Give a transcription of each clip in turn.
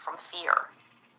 from fear.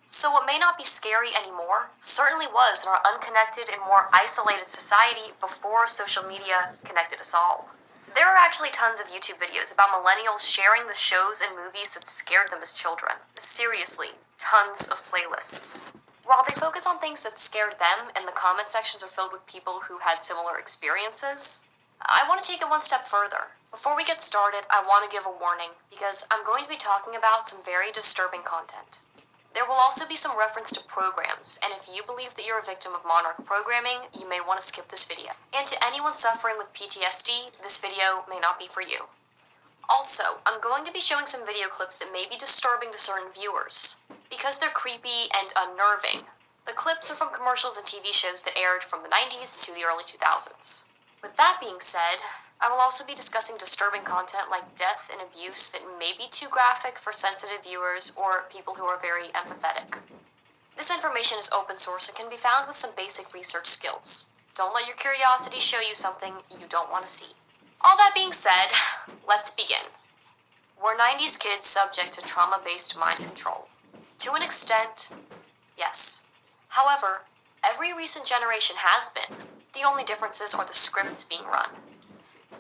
So what may not be scary anymore certainly was in our unconnected and more isolated society before social media connected us all. There are actually tons of YouTube videos about millennials sharing the shows and movies that scared them as children. Seriously, tons of playlists. While they focus on things that scared them and the comment sections are filled with people who had similar experiences, I want to take it one step further. Before we get started, I want to give a warning because I'm going to be talking about some very disturbing content. There will also be some reference to programs, and if you believe that you're a victim of monarch programming, you may want to skip this video. And to anyone suffering with PTSD, this video may not be for you. Also, I'm going to be showing some video clips that may be disturbing to certain viewers, because they're creepy and unnerving. The clips are from commercials and TV shows that aired from the 90s to the early 2000s. With that being said, I will also be discussing disturbing content like death and abuse that may be too graphic for sensitive viewers or people who are very empathetic. This information is open source and can be found with some basic research skills. Don't let your curiosity show you something you don't want to see. All that being said, let's begin. Were 90s kids subject to trauma-based mind control? To an extent, yes. However, every recent generation has been. The only differences are the scripts being run.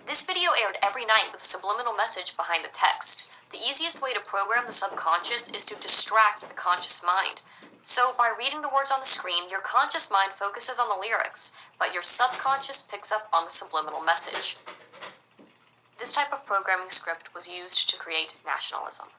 This video aired every night with a subliminal message behind the text. The easiest way to program the subconscious is to distract the conscious mind. So by reading the words on the screen, your conscious mind focuses on the lyrics, but your subconscious picks up on the subliminal message. This type of programming script was used to create nationalism.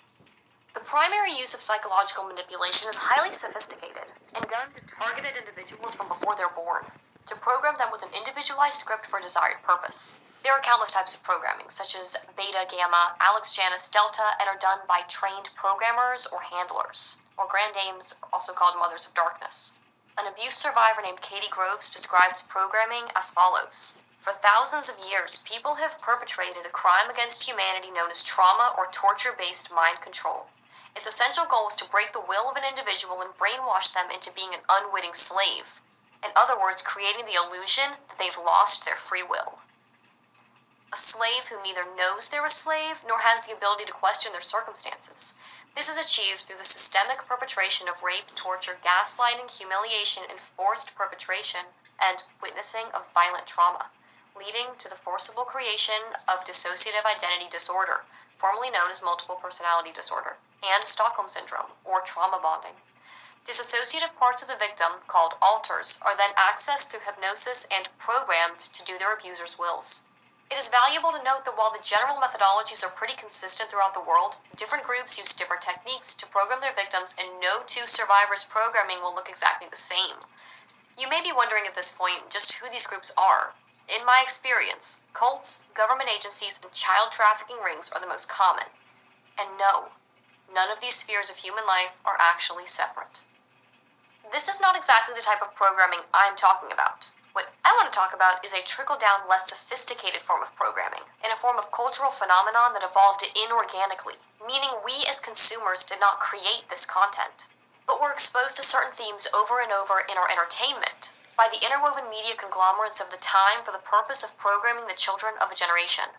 The primary use of psychological manipulation is highly sophisticated and done to targeted individuals from before they're born, to program them with an individualized script for a desired purpose. There are countless types of programming, such as Beta, Gamma, Alex, Janus, Delta, and are done by trained programmers or handlers, or grand dames, also called Mothers of Darkness. An abuse survivor named Katie Groves describes programming as follows. For thousands of years, people have perpetrated a crime against humanity known as trauma or torture-based mind control. Its essential goal is to break the will of an individual and brainwash them into being an unwitting slave. In other words, creating the illusion that they've lost their free will. A slave who neither knows they're a slave nor has the ability to question their circumstances. This is achieved through the systemic perpetration of rape, torture, gaslighting, humiliation, and forced perpetration and witnessing of violent trauma, leading to the forcible creation of dissociative identity disorder, formerly known as multiple personality disorder, and Stockholm syndrome, or trauma bonding. Dissociative parts of the victim, called alters, are then accessed through hypnosis and programmed to do their abuser's wills. It is valuable to note that while the general methodologies are pretty consistent throughout the world, different groups use different techniques to program their victims, and no two survivors' programming will look exactly the same. You may be wondering at this point just who these groups are. In my experience, cults, government agencies, and child trafficking rings are the most common. And no, none of these spheres of human life are actually separate. This is not exactly the type of programming I'm talking about. What I want to talk about is a trickle-down, less sophisticated form of programming, in a form of cultural phenomenon that evolved inorganically, meaning we as consumers did not create this content, but were exposed to certain themes over and over in our entertainment by the interwoven media conglomerates of the time for the purpose of programming the children of a generation.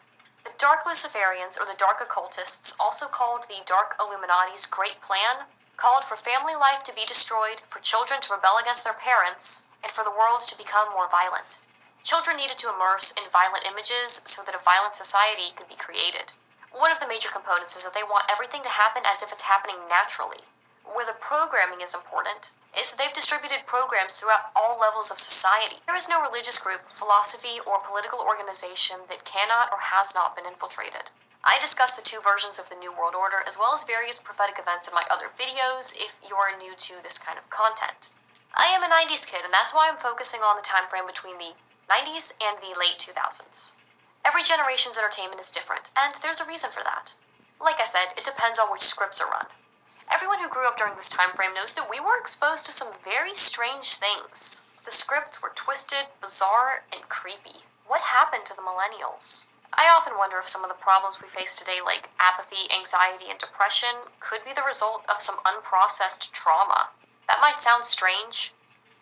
The Dark Luciferians, or the Dark Occultists, also called the Dark Illuminati's Great Plan, called for family life to be destroyed, for children to rebel against their parents, and for the world to become more violent. Children needed to immerse in violent images so that a violent society could be created. One of the major components is that they want everything to happen as if it's happening naturally. Where the programming is important is that they've distributed programs throughout all levels of society. There is no religious group, philosophy, or political organization that cannot or has not been infiltrated. I discuss the two versions of the New World Order as well as various prophetic events in my other videos if you are new to this kind of content. I am a 90s kid, and that's why I'm focusing on the time frame between the 90s and the late 2000s. Every generation's entertainment is different, and there's a reason for that. Like I said, it depends on which scripts are run. Everyone who grew up during this time frame knows that we were exposed to some very strange things. The scripts were twisted, bizarre, and creepy. What happened to the millennials? I often wonder if some of the problems we face today, like apathy, anxiety, and depression, could be the result of some unprocessed trauma. That might sound strange,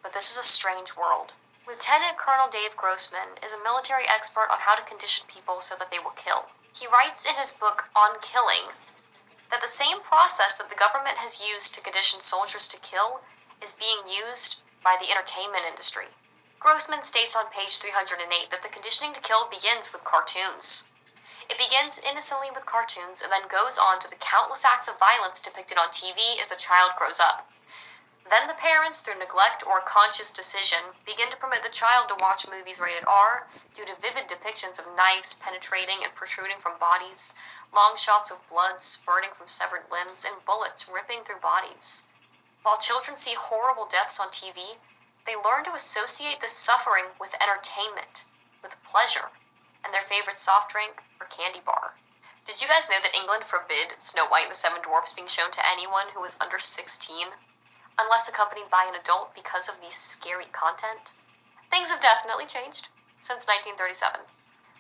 but this is a strange world. Lieutenant Colonel Dave Grossman is a military expert on how to condition people so that they will kill. He writes in his book On Killing that the same process that the government has used to condition soldiers to kill is being used by the entertainment industry. Grossman states on page 308 that the conditioning to kill begins with cartoons. It begins innocently with cartoons and then goes on to the countless acts of violence depicted on TV as the child grows up. Then the parents, through neglect or conscious decision, begin to permit the child to watch movies rated R due to vivid depictions of knives penetrating and protruding from bodies, long shots of blood spurting from severed limbs, and bullets ripping through bodies. While children see horrible deaths on TV, they learn to associate this suffering with entertainment, with pleasure, and their favorite soft drink or candy bar. Did you guys know that England forbid Snow White and the Seven Dwarfs being shown to anyone who was under 16? Unless accompanied by an adult because of the scary content? Things have definitely changed since 1937.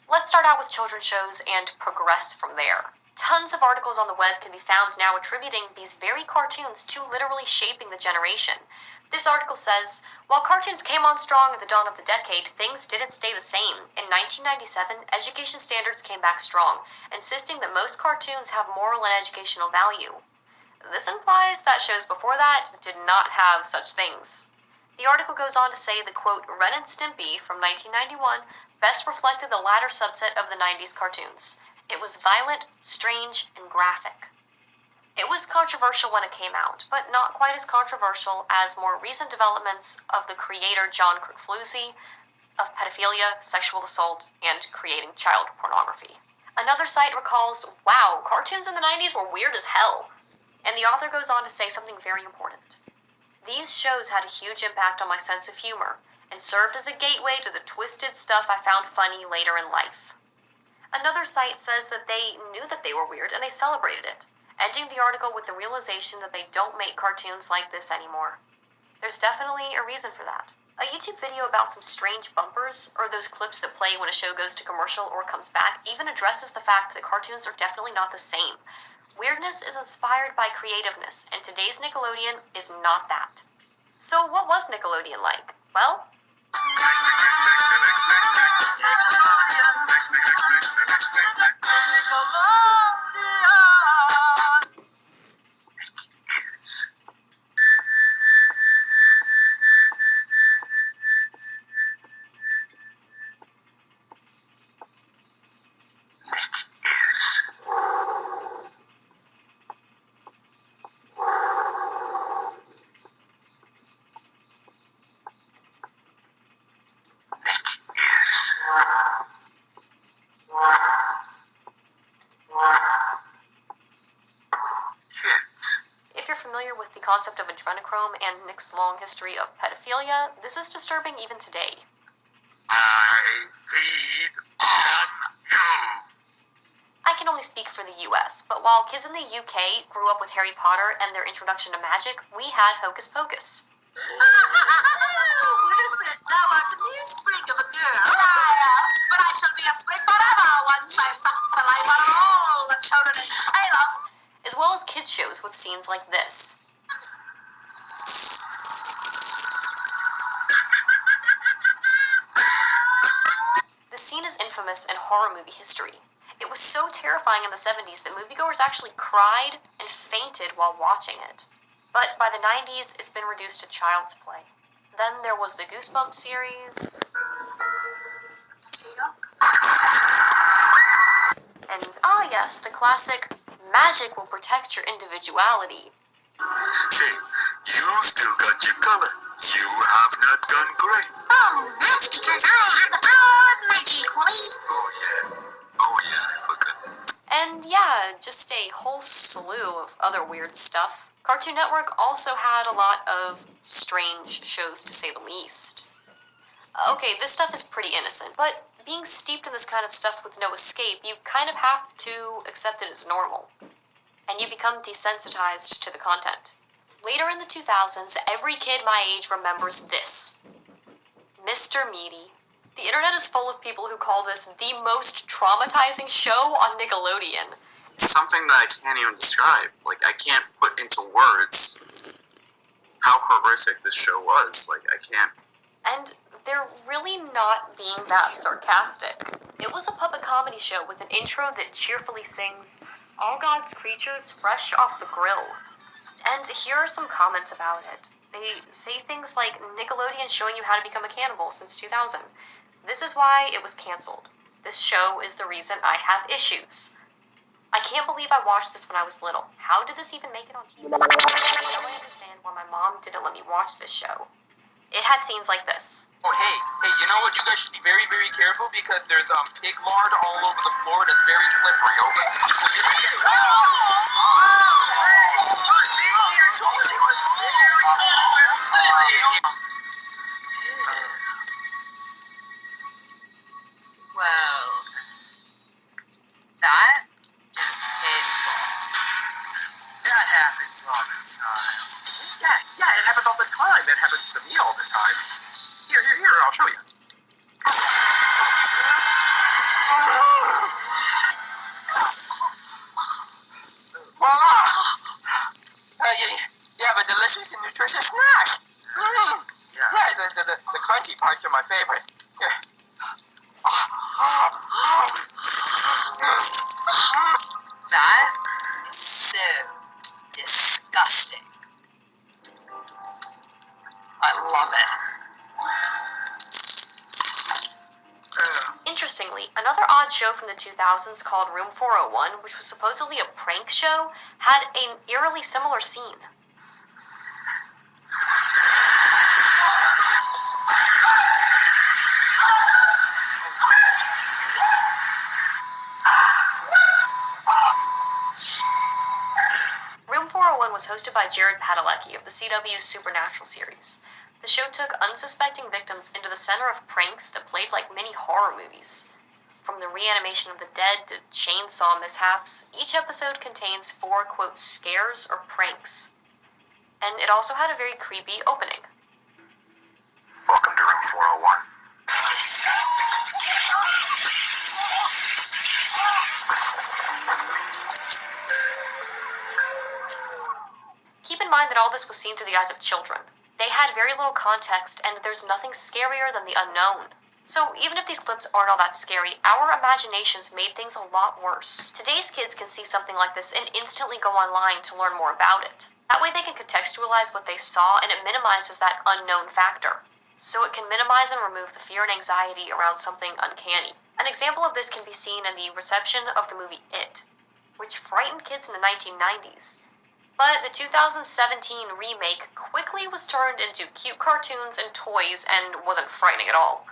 Let's start out with children's shows and progress from there. Tons of articles on the web can be found now attributing these very cartoons to literally shaping the generation. This article says, while cartoons came on strong at the dawn of the decade, things didn't stay the same. In 1997, education standards came back strong, insisting that most cartoons have moral and educational value. This implies that shows before that did not have such things. The article goes on to say the quote, Ren and Stimpy from 1991 best reflected the latter subset of the 90s cartoons. It was violent, strange, and graphic. It was controversial when it came out, but not quite as controversial as more recent developments of the creator John Kricfalusi of pedophilia, sexual assault, and creating child pornography. Another site recalls, wow, cartoons in the 90s were weird as hell. And the author goes on to say something very important. These shows had a huge impact on my sense of humor, and served as a gateway to the twisted stuff I found funny later in life. Another site says that they knew that they were weird and they celebrated it, ending the article with the realization that they don't make cartoons like this anymore. There's definitely a reason for that. A YouTube video about some strange bumpers, or those clips that play when a show goes to commercial or comes back, even addresses the fact that cartoons are definitely not the same. Weirdness is inspired by creativeness, and today's Nickelodeon is not that. So what was Nickelodeon like? Well, familiar with the concept of adrenochrome and Nick's long history of pedophilia, this is disturbing even today. I feed on you. I can only speak for the US, but while kids in the UK grew up with Harry Potter and their introduction to magic, we had Hocus Pocus. Thou art a new sprig of a girl, but I shall be a sprig forever once I suck the life out of all the children in Salem. As well as kids shows with scenes like this. This scene is infamous in horror movie history. It was so terrifying in the 70s that moviegoers actually cried and fainted while watching it. But by the 90s, it's been reduced to child's play. Then there was the Goosebumps series. And yes, the classic magic will protect your individuality. Say, you've still got your color. You have not done great. Oh, that's because I have the power of magic, Willie. Oh yeah, I forgot. And yeah, just a whole slew of other weird stuff. Cartoon Network also had a lot of strange shows, to say the least. Okay, this stuff is pretty innocent, but being steeped in this kind of stuff with no escape, you kind of have to accept it as normal. And you become desensitized to the content. Later in the 2000s, every kid my age remembers this. Mr. Meaty. The internet is full of people who call this the most traumatizing show on Nickelodeon. It's something that I can't even describe. Like, I can't put into words how horrific this show was. Like, I can't. And they're really not being that sarcastic. It was a puppet comedy show with an intro that cheerfully sings, "All God's creatures fresh off the grill." And here are some comments about it. They say things like, "Nickelodeon showing you how to become a cannibal since 2000. This is why it was canceled. This show is the reason I have issues. I can't believe I watched this when I was little. How did this even make it on TV? Now I understand why my mom didn't let me watch this show. It had scenes like this." Oh, hey, you know what? You guys should be very, very careful because there's pig lard all over the floor that's very slippery, okay? Well, that is painful. That happens all the time. Yeah, it happens all the time. It happens to me all the time. Here, I'll show you. Voila! You have a delicious and nutritious snack. Yeah, the crunchy parts are my favorite. Here. That is so disgusting. I love it. Interestingly, another odd show from the 2000s called Room 401, which was supposedly a prank show, had an eerily similar scene. Room 401 was hosted by Jared Padalecki of the CW's Supernatural series. The show took unsuspecting victims into the center of pranks that played like mini horror movies. From the reanimation of the dead to chainsaw mishaps, each episode contains 4, quote, scares or pranks. And it also had a very creepy opening. Welcome to room 401. Keep in mind that all this was seen through the eyes of children. They had very little context, and there's nothing scarier than the unknown. So even if these clips aren't all that scary, our imaginations made things a lot worse. Today's kids can see something like this and instantly go online to learn more about it. That way they can contextualize what they saw, and it minimizes that unknown factor. So it can minimize and remove the fear and anxiety around something uncanny. An example of this can be seen in the reception of the movie It, which frightened kids in the 1990s. But the 2017 remake quickly was turned into cute cartoons and toys and wasn't frightening at all.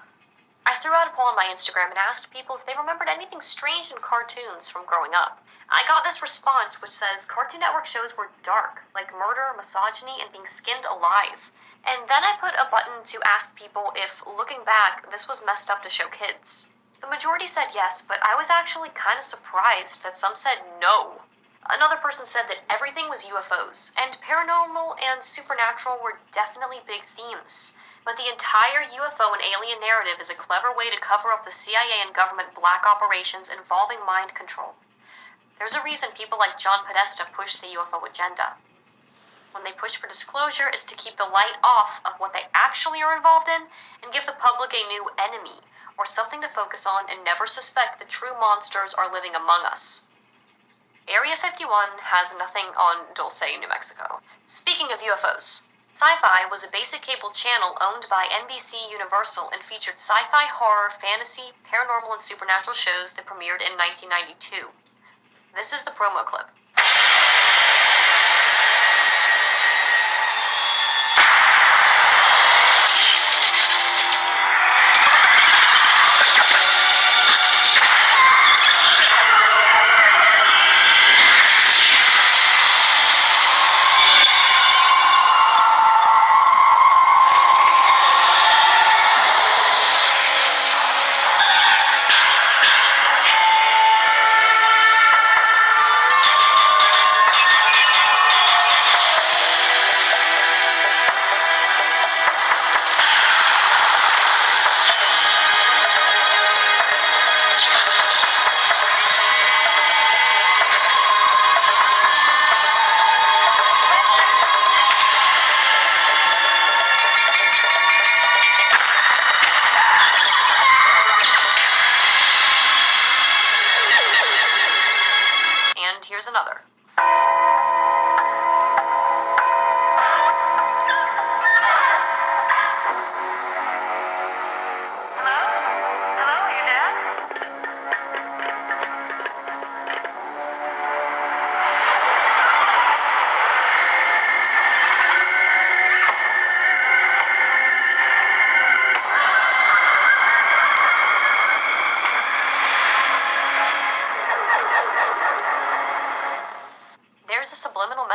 I threw out a poll on my Instagram and asked people if they remembered anything strange in cartoons from growing up. I got this response which says Cartoon Network shows were dark, like murder, misogyny, and being skinned alive. And then I put a button to ask people if, looking back, this was messed up to show kids. The majority said yes, but I was actually kind of surprised that some said no. Another person said that everything was UFOs, and paranormal and supernatural were definitely big themes. But the entire UFO and alien narrative is a clever way to cover up the CIA and government black operations involving mind control. There's a reason people like John Podesta push the UFO agenda. When they push for disclosure, it's to keep the light off of what they actually are involved in and give the public a new enemy, or something to focus on and never suspect the true monsters are living among us. Area 51 has nothing on Dulce, New Mexico. Speaking of UFOs, Sci-Fi was a basic cable channel owned by NBC Universal and featured sci-fi, horror, fantasy, paranormal, and supernatural shows that premiered in 1992. This is the promo clip.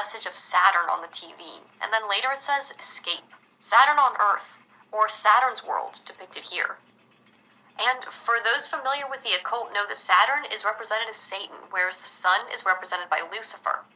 message of Saturn on the TV, and then later it says escape. Saturn on Earth, or Saturn's world, depicted here. And for those familiar with the occult, know that Saturn is represented as Satan, whereas the Sun is represented by Lucifer.